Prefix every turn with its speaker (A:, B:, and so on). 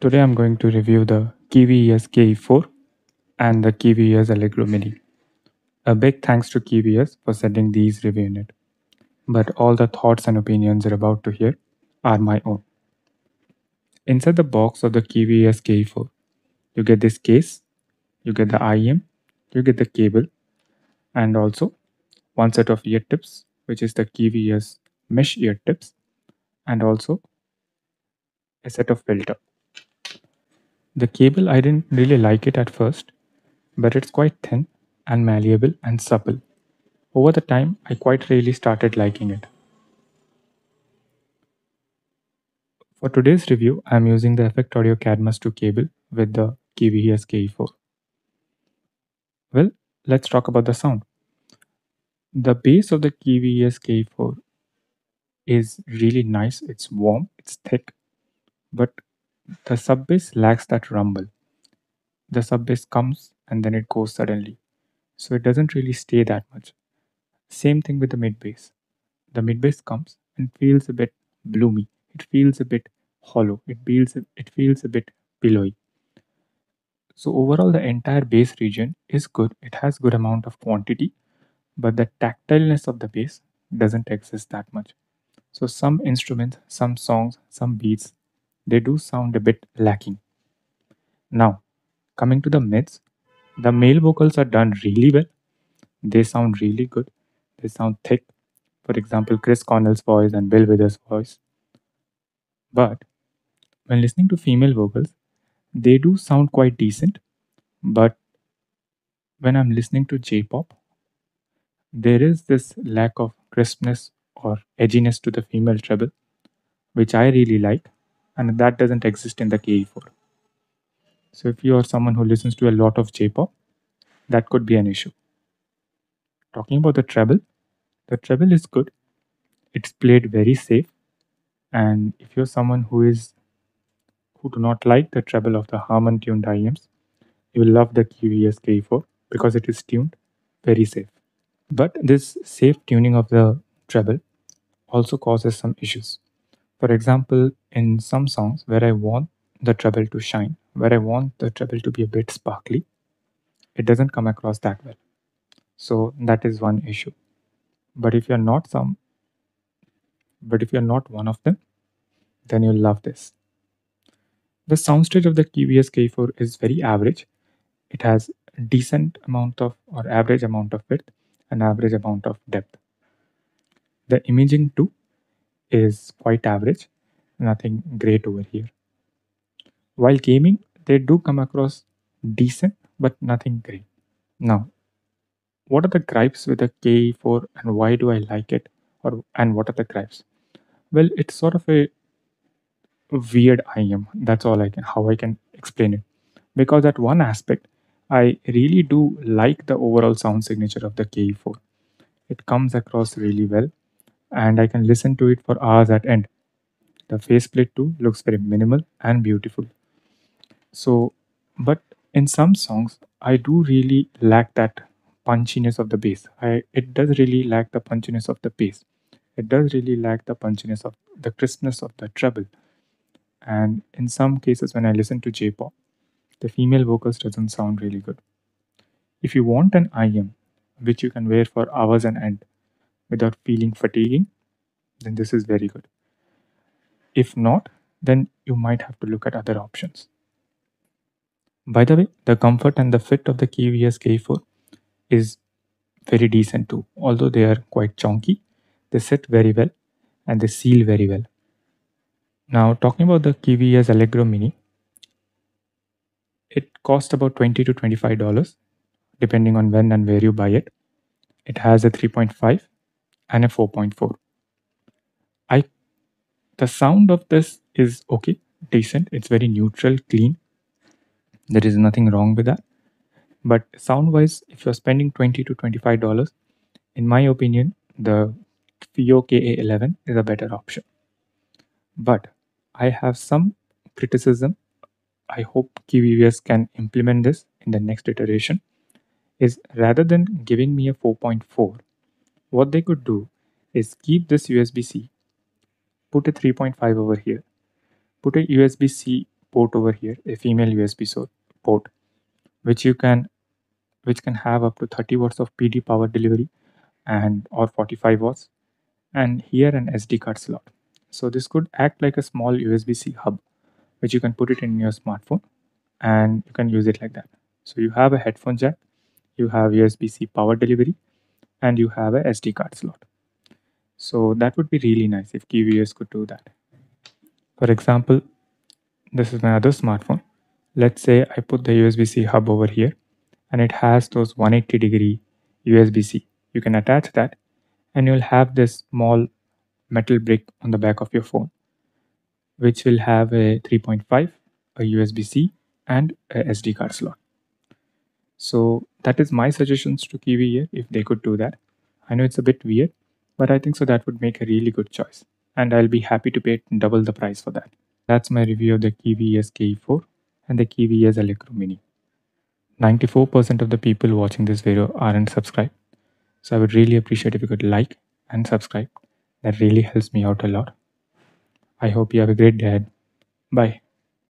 A: Today I'm going to review the Kiwi Ears KE4 and the Kiwi Ears Allegro Mini. A big thanks to Kiwi Ears for sending these review unit. But all the thoughts and opinions you're about to hear are my own. Inside the box of the Kiwi Ears KE4, you get this case, you get the IEM, you get the cable, and also one set of ear tips, which is the Kiwi Ears mesh ear tips, and also a set of filter. The cable, I didn't really like it at first, but it's quite thin and malleable and supple. Over the time, I quite really started liking it. For today's review, I am using the Effect Audio Cadmus 2 cable with the Kiwi Ears KE4. Well, let's talk about the sound. The bass of the Kiwi Ears KE4 is really nice, it's warm, it's thick, but the sub bass lacks that rumble. The sub bass comes and then it goes suddenly, so it doesn't really stay that much. Same thing with the mid bass. The mid bass comes and feels a bit bloomy. It feels a bit hollow. It feels a bit pillowy. So overall, the entire bass region is good. It has good amount of quantity, but the tactileness of the bass doesn't exist that much. So some instruments, some songs, some beats, they do sound a bit lacking. Now, coming to the mids, the male vocals are done really well. They sound really good. They sound thick. For example, Chris Cornell's voice and Bill Withers' voice. But when listening to female vocals, they do sound quite decent. But when I'm listening to J-pop, there is this lack of crispness or edginess to the female treble, which I really like, and that doesn't exist in the KE4. So if you are someone who listens to a lot of J-pop, that could be an issue. Talking about the treble is good. It's played very safe, and if you're someone who do not like the treble of the Harman tuned IEMs, you will love the Kiwi SK4 because it is tuned very safe. But this safe tuning of the treble also causes some issues. For example, in some songs where I want the treble to shine, where I want the treble to be a bit sparkly, it doesn't come across that well. So that is one issue. But if you're not one of them, then you'll love this. The soundstage of the Kiwi SK4 is very average. It has decent amount of or average amount of width and average amount of depth. The imaging too is quite average, nothing great over here. While gaming, they do come across decent but nothing great. Now, what are the gripes with the KE4 and why do I like it? And what are the gripes? Well, it's sort of a weird IM. That's all how I can explain it. Because at one aspect, I really do like the overall sound signature of the KE4. It comes across really well and I can listen to it for hours at end. The faceplate too looks very minimal and beautiful. So, but in some songs, I do really lack that punchiness of the bass. It does really lack the punchiness of the bass. It does really lack the punchiness of the crispness of the treble. And in some cases, when I listen to J-pop, the female vocals doesn't sound really good. If you want an IM which you can wear for hours on end without feeling fatiguing, then this is very good. If not, then you might have to look at other options. By the way, the comfort and the fit of the Kiwi K4 is very decent too. Although they are quite chunky, they sit very well and they seal very well. Now, talking about the Kiwi Allegro Mini, it costs about $20 to $25 depending on when and where you buy it. It has a 3.5 and a 4.4. The sound of this is okay, decent. It's very neutral, clean. There is nothing wrong with that. But sound wise, if you're spending $20 to $25, in my opinion, the FIO KA11 is a better option. But I have some criticism. I hope KiwiVS can implement this in the next iteration. Is rather than giving me a 4.4, what they could do is keep this USB-C, put a 3.5 over here, put a USB-C port over here, a female USB port, which can have up to 30 watts of PD power delivery or 45 watts, and here an SD card slot. So this could act like a small USB-C hub, which you can put it in your smartphone and you can use it like that. So you have a headphone jack, you have USB-C power delivery, and you have a SD card slot. So that would be really nice if Kiwi Ears could do that. For example, this is my other smartphone. Let's say I put the USB-C hub over here and it has those 180-degree USB-C. You can attach that and you'll have this small metal brick on the back of your phone, which will have a 3.5, a USB-C, and a SD card slot. So that is my suggestions to Kiwi Ear if they could do that. I know it's a bit weird, but I think so that would make a really good choice. And I'll be happy to pay double the price for that. That's my review of the Kiwi Ears KE4 and the Kiwi Ears Allegro Mini. 94% of the people watching this video aren't subscribed. So I would really appreciate if you could like and subscribe. That really helps me out a lot. I hope you have a great day ahead. Bye.